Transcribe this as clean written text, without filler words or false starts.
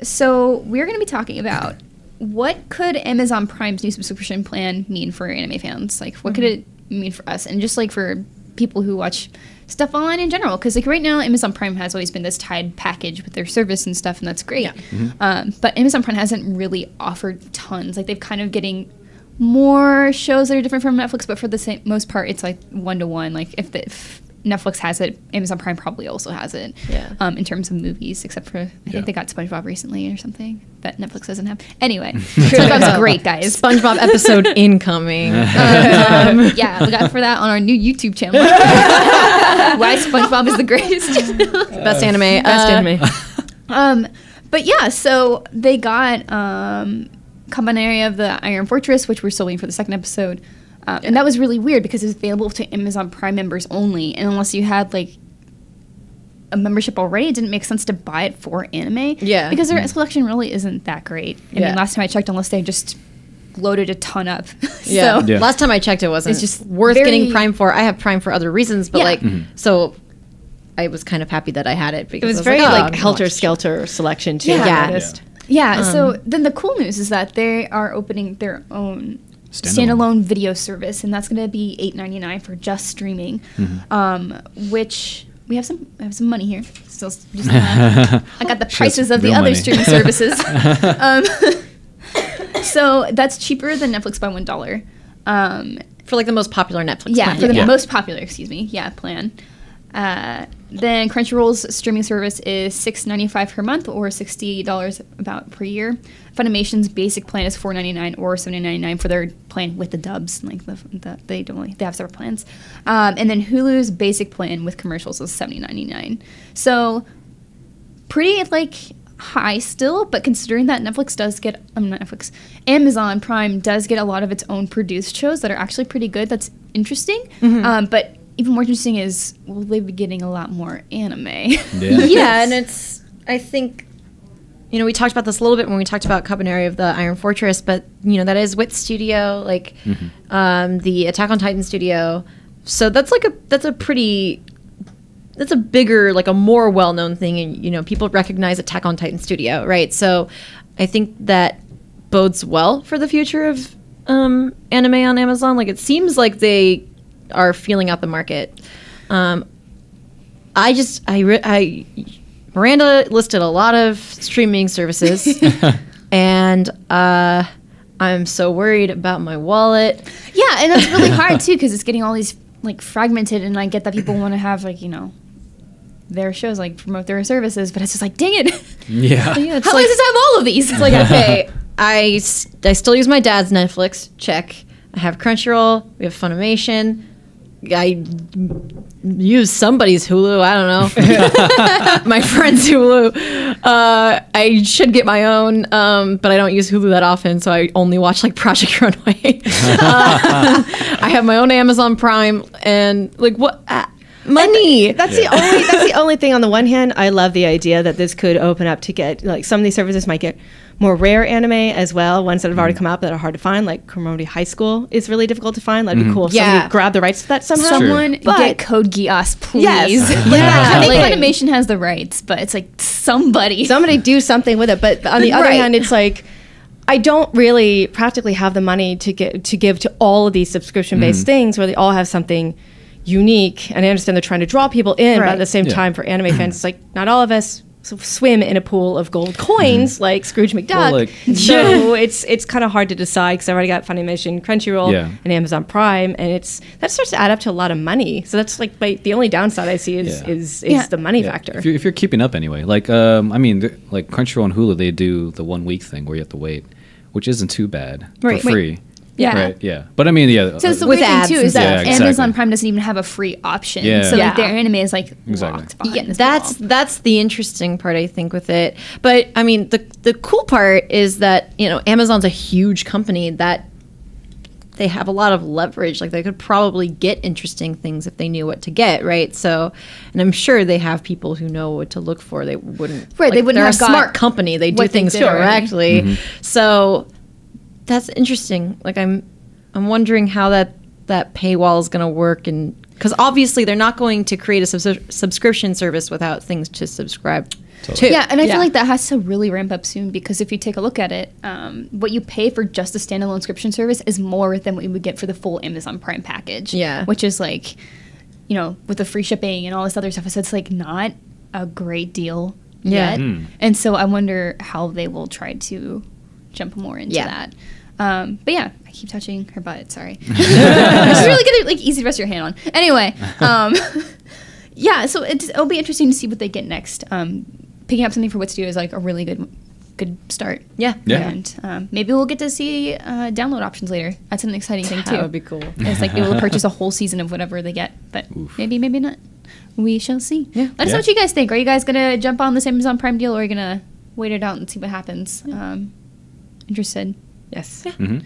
So we're going to be talking about what could Amazon Prime's new subscription plan mean for anime fans? Like, what could it mean for us? And just, like, for people who watch stuff online in general. Because, like, right now, Amazon Prime has always been this tied package with their service and stuff, and that's great. Yeah. But Amazon Prime hasn't really offered tons. Like, they've kind of getting more shows that are different from Netflix, but for the most part, it's, like, one-to-one. Like, if Netflix has it, Amazon Prime probably also has it. Yeah. In terms of movies, except for I think they got SpongeBob recently or something that Netflix doesn't have. Anyway, SpongeBob's great, guys. SpongeBob episode incoming. Yeah, look out for that on our new YouTube channel. Why SpongeBob is the greatest. Best anime. Best anime. But yeah, so they got Cabaneri of the Iron Fortress, which we're still waiting for the second episode. And that was really weird because it's available to Amazon Prime members only. And unless you had, like, a membership already, it didn't make sense to buy it for anime. Yeah. Because their selection really isn't that great. I mean, last time I checked, unless they just loaded a ton up. So, last time I checked, it wasn't just worth getting Prime for. I have Prime for other reasons, but, so I was kind of happy that I had it. Because it was very, like helter-skelter selection, too. Yeah. So then the cool news is that they are opening their own standalone video service, and that's going to be $8.99 for just streaming, which we have some money here. So just, I got the prices of the other streaming services. So that's cheaper than Netflix by $1. For like the most popular Netflix plan. For the most popular, plan. Then Crunchyroll's streaming service is $6.95 per month or $60 about per year. Funimation's basic plan is $4.99 or $7.99 for their plan with the dubs. Like they have separate plans. And then Hulu's basic plan with commercials is $70.99. So pretty like high still, but considering that Amazon Prime does get a lot of its own produced shows that are actually pretty good. That's interesting. But even more interesting is, will they be getting a lot more anime? Yeah, and I think, we talked about this a little bit when we talked about Cabaneri of the Iron Fortress, but, that is Wit Studio, like, the Attack on Titan studio. So that's a bigger, like a more well-known thing, and, people recognize Attack on Titan studio, right? So I think that bodes well for the future of anime on Amazon. Like, it seems like they are feeling out the market. Miranda listed a lot of streaming services, and I'm so worried about my wallet. Yeah, and that's really hard too because it's getting all these like fragmented, and I get that people want to have like their shows like promote their services, but it's just like, dang it. Yeah. How does this have all of these? It's like, okay, I still use my dad's Netflix. Check. I have Crunchyroll. We have Funimation. I use somebody's Hulu. I don't know. My friend's Hulu. I should get my own, but I don't use Hulu that often, so I only watch like Project Runway. I have my own Amazon Prime, and like what money? That's the only thing. On the one hand, I love the idea that this could open up to get like some of these services might get more rare anime as well, ones that have already come out that are hard to find, like Komori High School is really difficult to find. That'd be cool if somebody grabbed the rights to that somehow. Someone get Code Geass, please. Yes. I think Funimation has the rights, but it's like somebody do something with it. But on the other hand, it's like I don't really practically have the money to give to all of these subscription-based things where they all have something unique. And I understand they're trying to draw people in, but at the same time, for anime fans, it's like not all of us swim in a pool of gold coins like Scrooge McDuck. So it's kind of hard to decide because I've already got Funimation, Crunchyroll, and Amazon Prime, and that starts to add up to a lot of money. So that's like the only downside I see is the money factor. If you're keeping up anyway, like like Crunchyroll and Hulu, they do the 1 week thing where you have to wait, which isn't too bad for free. Yeah. Right. Yeah. But I mean, So it's the weird thing too is that Amazon Prime doesn't even have a free option. Yeah. So like, their anime is like locked behind this wall. That's the interesting part, I think, with it. But I mean, the cool part is that Amazon's a huge company that they have a lot of leverage. Like they could probably get interesting things if they knew what to get, right? So, and I'm sure they have people who know what to look for. They wouldn't. Right. They wouldn't. They're have a smart company. They do things correctly. So. That's interesting. Like I'm wondering how that paywall is going to work, and because obviously they're not going to create a subscription service without things to subscribe Totally. Yeah, and I feel like that has to really ramp up soon because if you take a look at it, what you pay for just a standalone subscription service is more than what you would get for the full Amazon Prime package. Yeah. Which is like, you know, with the free shipping and all this other stuff, so it's like not a great deal yet. And so I wonder how they will try to jump more into that. But yeah, I keep touching her butt. Sorry. It's really good, like easy to rest your hand on. Anyway, yeah. So it'll be interesting to see what they get next. Picking up something for Wit Studio is like a really good start. Yeah. And maybe we'll get to see download options later. That's an exciting thing too. That would be cool. It's like able to purchase a whole season of whatever they get, but maybe not. We shall see. Yeah. Let us know what you guys think. Are you guys gonna jump on this Amazon Prime deal, or are you gonna wait it out and see what happens? Interested. Yes. Mm-hmm.